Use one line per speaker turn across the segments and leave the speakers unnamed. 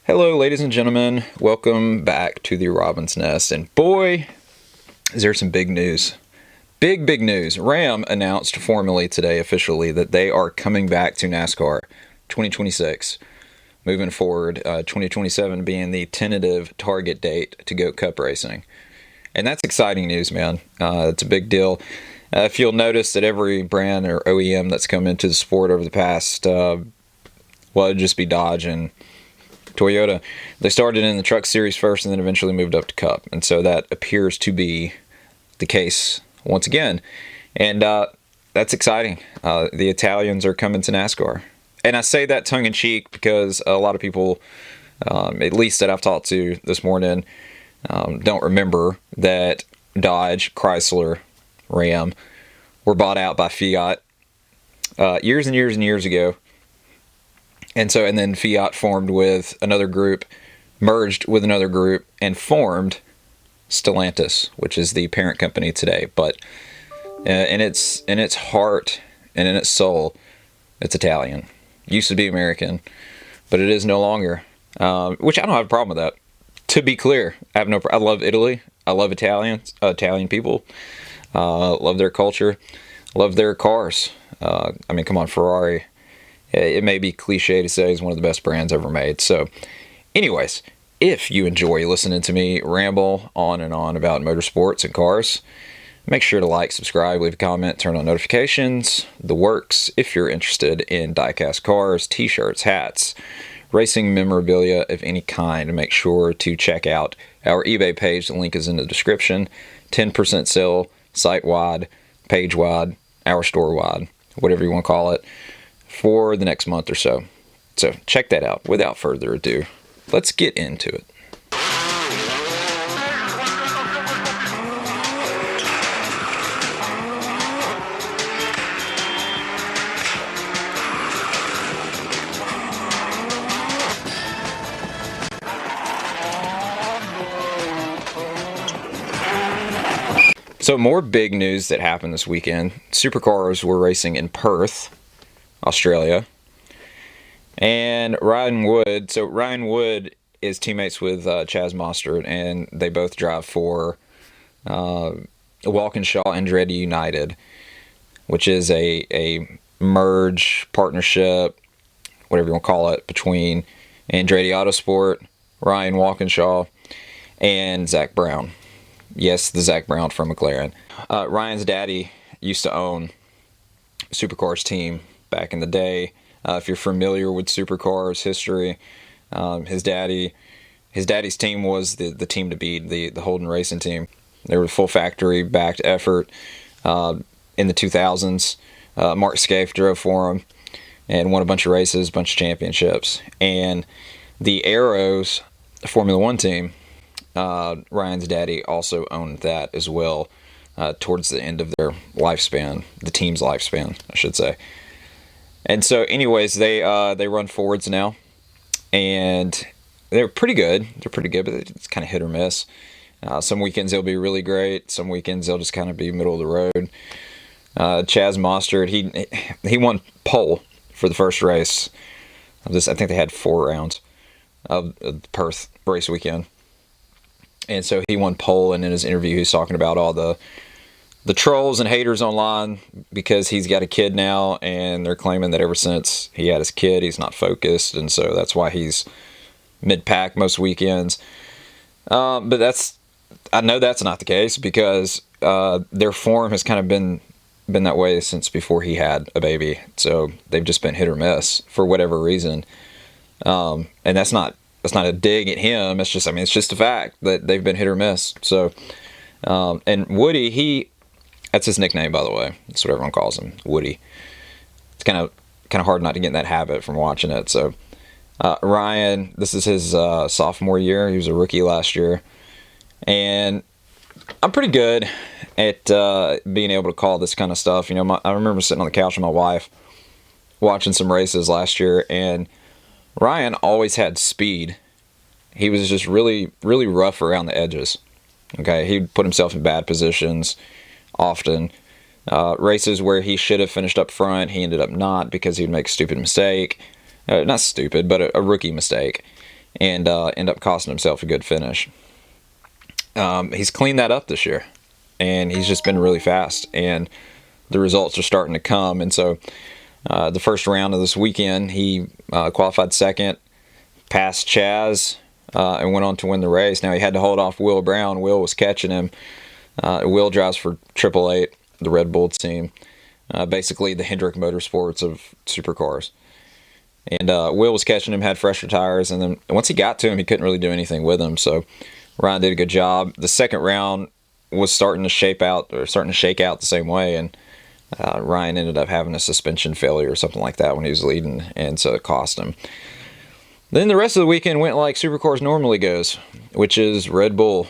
Hello, ladies and gentlemen. Welcome back to the Robin's Nest. And boy, is there some big news. Big news. Ram announced formally today, officially, that they are coming back to NASCAR 2026. Moving forward, 2027 being the tentative target date to go Cup racing. And that's exciting news, man. It's a big deal. If you'll notice that every brand or OEM that's come into the sport over the past, it'd just be Dodge and Toyota. They started in the Truck Series first and then eventually moved up to Cup. And so that appears to be the case once again. And that's exciting. The Italians are coming to NASCAR. And I say that tongue-in-cheek because a lot of people, at least that I've talked to this morning, don't remember that Dodge, Chrysler, Ram were bought out by Fiat years and years ago. And then Fiat formed with another group, merged with another group, and formed Stellantis, which is the parent company today. But in its heart and in its soul, it's Italian. Used to be American, but it is no longer. Which I don't have a problem with that. To be clear, I love Italy. I love Italian people. Love their culture. Love their cars. Come on, Ferrari. It may be cliche to say it's one of the best brands ever made. So, anyways, if you enjoy listening to me ramble on and on about motorsports and cars, make sure to like, subscribe, leave a comment, turn on notifications, the works. If you're interested in die-cast cars, t-shirts, hats, racing memorabilia of any kind, make sure to check out our eBay page. The link is in the description. 10% sale, site-wide, page-wide, our store-wide, whatever you want to call it, for the next month or so. So check that out. Without further ado, let's get into it. So more big news that happened this weekend. Supercars were racing in Perth, Australia. And Ryan Wood is teammates with Chaz Mostert, and they both drive for Walkinshaw Andretti United, which is a merge partnership, whatever you want to call it, between Andretti Autosport, Ryan Walkinshaw, and Zach Brown. Yes, the Zach Brown from McLaren. Ryan's daddy used to own a Supercars team back in the day. If you're familiar with Supercars history, his daddy's team was the team to beat, the Holden Racing team. They were a full factory backed effort in the 2000s. Mark Scaife drove for him and won a bunch of races, a bunch of championships. And the Arrows Formula One team, Ryan's daddy also owned that as well towards the end of their lifespan, the team's lifespan, I should say. And so, anyways, they run Fords now, and they're pretty good. They're pretty good, but it's kind of hit or miss. Some weekends they'll be really great. Some weekends they'll just kind of be middle of the road. Chaz Mostert, he won pole for the first race of this. I think they had 4 rounds of the Perth race weekend. And so he won pole, and in his interview he's talking about all the trolls and haters online because he's got a kid now, and they're claiming that ever since he had his kid, he's not focused, and so that's why he's mid-pack most weekends. But I know that's not the case because their form has kind of been that way since before he had a baby. So they've just been hit or miss for whatever reason, and that's not a dig at him. It's just a fact that they've been hit or miss. So, and Woody, that's his nickname, by the way. That's what everyone calls him, Woody. It's kind of hard not to get in that habit from watching it. So, Ryan, this is his sophomore year. He was a rookie last year, and I'm pretty good at being able to call this kind of stuff. I remember sitting on the couch with my wife watching some races last year, and Ryan always had speed. He was just really, really rough around the edges. Okay, he'd put himself in bad positions often. Races where he should have finished up front, he ended up not because he'd make a stupid mistake. Not stupid, but a rookie mistake. and end up costing himself a good finish. He's cleaned that up this year, and he's just been really fast, and the results are starting to come. And so the first round of this weekend, he qualified second, passed Chaz, and went on to win the race. Now, he had to hold off Will Brown. Will was catching him. Will drives for 888, the Red Bull team, basically the Hendrick Motorsports of supercars. And Will was catching him, had fresher tires, and then once he got to him, he couldn't really do anything with him. So Ryan did a good job. The second round was starting to shake out the same way, and Ryan ended up having a suspension failure or something like that when he was leading, and so it cost him. Then the rest of the weekend went like Supercars normally goes, which is Red Bull,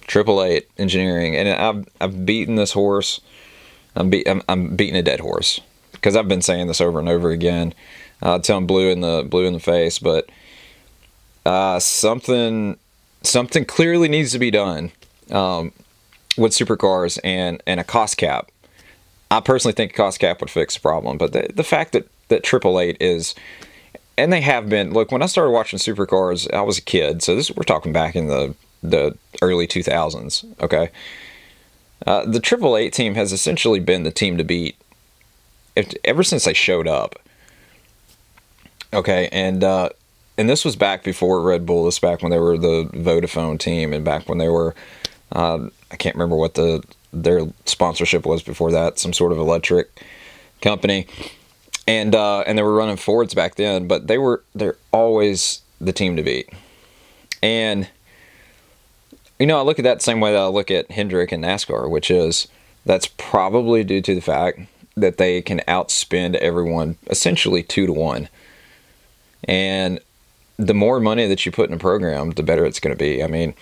888 engineering, and I've beaten this horse. I'm beating a dead horse because I've been saying this over and over again. Till I'm blue in the face, but something clearly needs to be done with supercars and a cost cap. I personally think a cost cap would fix the problem, but the fact that 888 is, and they have been. Look, when I started watching supercars, I was a kid, so we're talking back in the early 2000s. Okay, the 888 team has essentially been the team to beat ever since they showed up. Okay, and this was back before Red Bull. This was back when they were the Vodafone team, and back when they were, I can't remember what their sponsorship was before that, some sort of electric company, and they were running Fords back then. But they're always the team to beat, and I look at that the same way that I look at Hendrick and NASCAR, which is that's probably due to the fact that they can outspend everyone essentially 2-1. And the more money that you put in a program, the better it's going to be. I mean,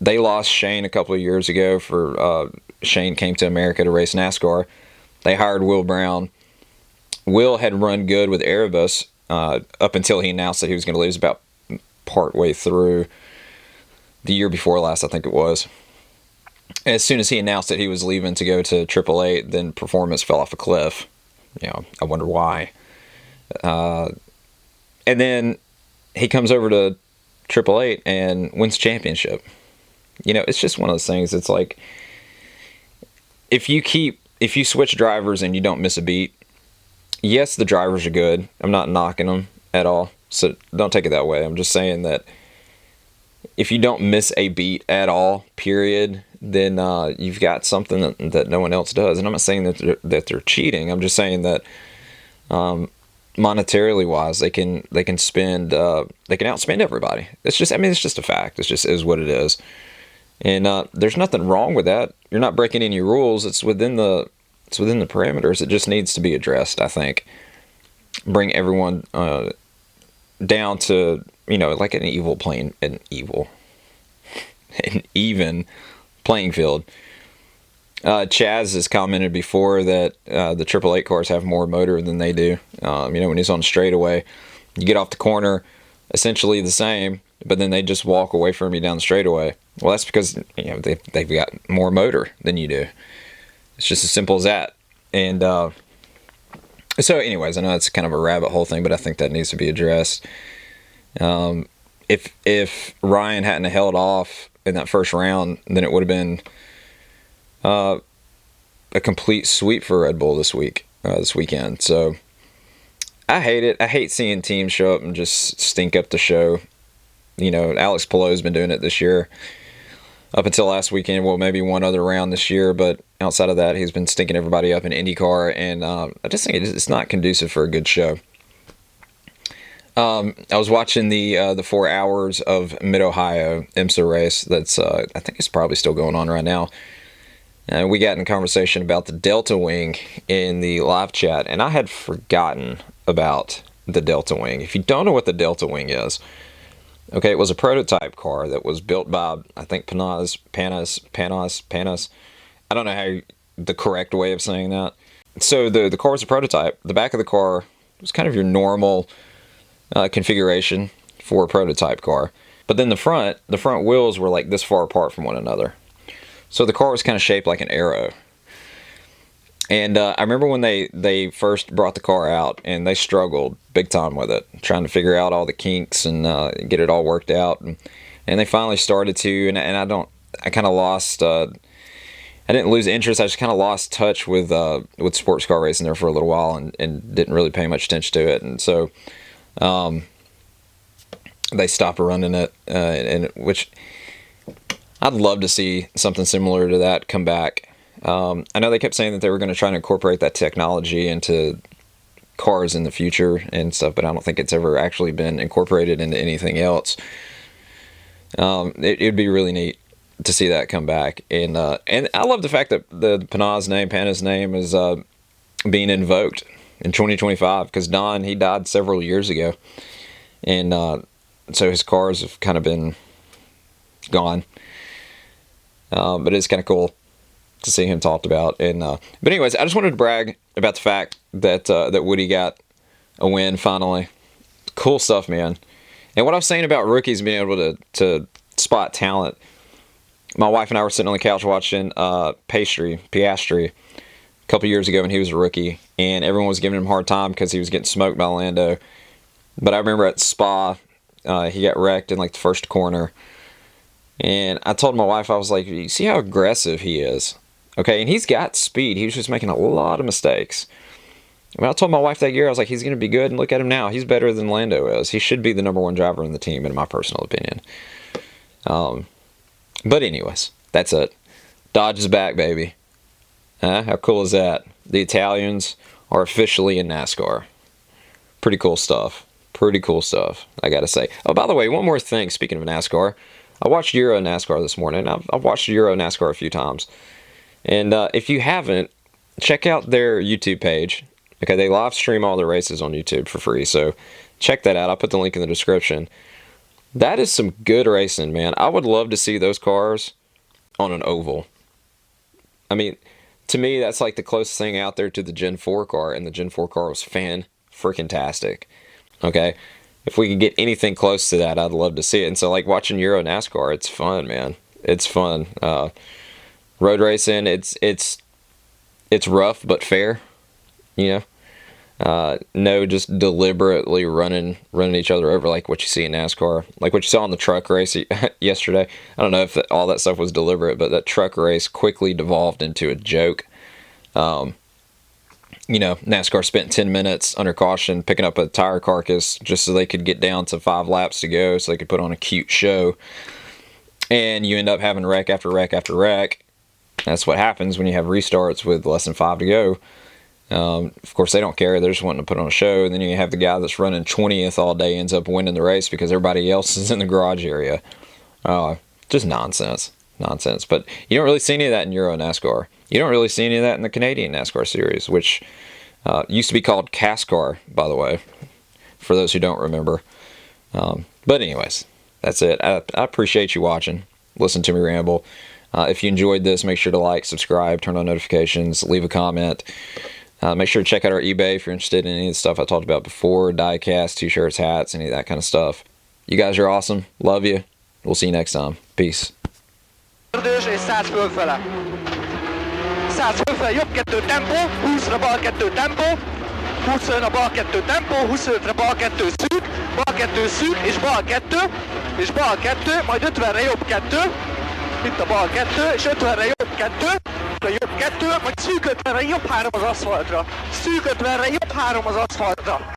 they lost Shane a couple of years ago for Shane came to America to race NASCAR. They hired Will Brown. Will had run good with Erebus up until he announced that he was going to leave. It was about partway through the year before last, I think it was. And as soon as he announced that he was leaving to go to 888, then performance fell off a cliff. I wonder why. And then he comes over to 888 and wins championship. It's just one of those things. It's like if you switch drivers and you don't miss a beat, yes, the drivers are good. I'm not knocking them at all, so don't take it that way. I'm just saying that if you don't miss a beat at all, period, then you've got something that no one else does. And I'm not saying that they're cheating. I'm just saying that monetarily wise, they can outspend everybody. It's just a fact. It just is what it is. And there's nothing wrong with that. You're not breaking any rules. It's within the parameters. It just needs to be addressed, I think. Bring everyone down to like an even playing field. Chaz has commented before that the 888 cars have more motor than they do. When he's on straightaway, you get off the corner, essentially the same, but then they just walk away from you down the straightaway. Well, that's because they've got more motor than you do. It's just as simple as that. And so, anyways, I know it's kind of a rabbit hole thing, but I think that needs to be addressed. If Ryan hadn't held off in that first round, then it would have been a complete sweep for Red Bull this weekend. So I hate it. I hate seeing teams show up and just stink up the show. Alex Palou's been doing it this year up until last weekend. Well, maybe one other round this year, but outside of that, he's been stinking everybody up in IndyCar, and I just think it's not conducive for a good show. I was watching the 4 hours of Mid-Ohio IMSA race. That's I think it's probably still going on right now. And we got in conversation about the Delta Wing in the live chat, and I had forgotten about the Delta Wing. If you don't know what the Delta Wing is, okay, it was a prototype car that was built by, I think, Panas. I don't know the correct way of saying that. So the car was a prototype. The back of the car was kind of your normal configuration for a prototype car. But then the front wheels were like this far apart from one another. So the car was kind of shaped like an arrow. And I remember when they first brought the car out, and they struggled big time with it, trying to figure out all the kinks and get it all worked out. And they finally started to, and I kind of lost. I didn't lose interest. I just kind of lost touch with sports car racing there for a little while, and didn't really pay much attention to it. And so they stopped running it, and which I'd love to see something similar to that come back. I know they kept saying that they were going to try to incorporate that technology into cars in the future and stuff, but I don't think it's ever actually been incorporated into anything else. It'd be really neat to see that come back, and I love the fact that the Pana's name is being invoked in 2025, because Don, he died several years ago, and so his cars have kind of been gone, but it's kind of cool to see him talked about. And but anyways, I just wanted to brag about the fact that that Woody got a win finally. Cool stuff, man. And what I was saying about rookies being able to spot talent, my wife and I were sitting on the couch watching Piastri a couple years ago when he was a rookie, and everyone was giving him a hard time because he was getting smoked by Lando. But I remember at Spa, he got wrecked in like the first corner, and I told my wife, I was like, you see how aggressive he is? Okay, and he's got speed. He was just making a lot of mistakes. When I told my wife that year, I was like, he's going to be good, and look at him now. He's better than Lando is. He should be the number one driver in the team, in my personal opinion. But anyways, that's it. Dodge is back, baby. How cool is that? The Italians are officially in NASCAR. Pretty cool stuff. Pretty cool stuff, I gotta say. Oh, by the way, one more thing, speaking of NASCAR. I watched Euro NASCAR this morning. I've watched Euro NASCAR a few times. And if you haven't, check out their YouTube page. Okay, they live stream all their races on YouTube for free, so check that out. I'll put the link in the description. That is some good racing, man. I would love to see those cars on an oval. I mean, to me, that's like the closest thing out there to the Gen 4 car, and the Gen 4 car was fan-freaking-tastic. Okay? If we could get anything close to that, I'd love to see it. And so, like, watching Euro NASCAR, it's fun, man. It's fun. Road racing, it's rough but fair, you know. No just deliberately running each other over like what you see in NASCAR, like what you saw in the truck race yesterday. I don't know if all that stuff was deliberate, but that truck race quickly devolved into a joke. You know, NASCAR spent 10 minutes under caution picking up a tire carcass just so they could get down to 5 laps to go, so they could put on a cute show. And you end up having wreck after wreck after wreck. That's what happens when you have restarts with less than 5 to go. Of course, they don't care. They're just wanting to put on a show. And then you have the guy that's running 20th all day ends up winning the race because everybody else is in the garage area. Just nonsense. Nonsense. But you don't really see any of that in Euro NASCAR. You don't really see any of that in the Canadian NASCAR series, which used to be called CASCAR, by the way, for those who don't remember. But anyways, that's it. I appreciate you watching. Listen to me ramble. If you enjoyed this, make sure to like, subscribe, turn on notifications, leave a comment. Make sure to check out our eBay if you're interested in any of the stuff I talked about before, diecast, t-shirts, hats, any of that kind of stuff. You guys are awesome. Love you. We'll see you next time. Peace.
És 100 fölfele. 100 fölfele, jobb 2 tempó, 20-ra bal 2 tempó, 25-ra bal 2 tempó, 25-re bal 2 szűk, bal 2 szűk, és bal 2, majd 50-re jobb 2, itt a bal 2, és 50-re jobb 2, majd szűk 50-re jobb 3 az aszfaltra, szűk 50-re jobb 3 az aszfaltra.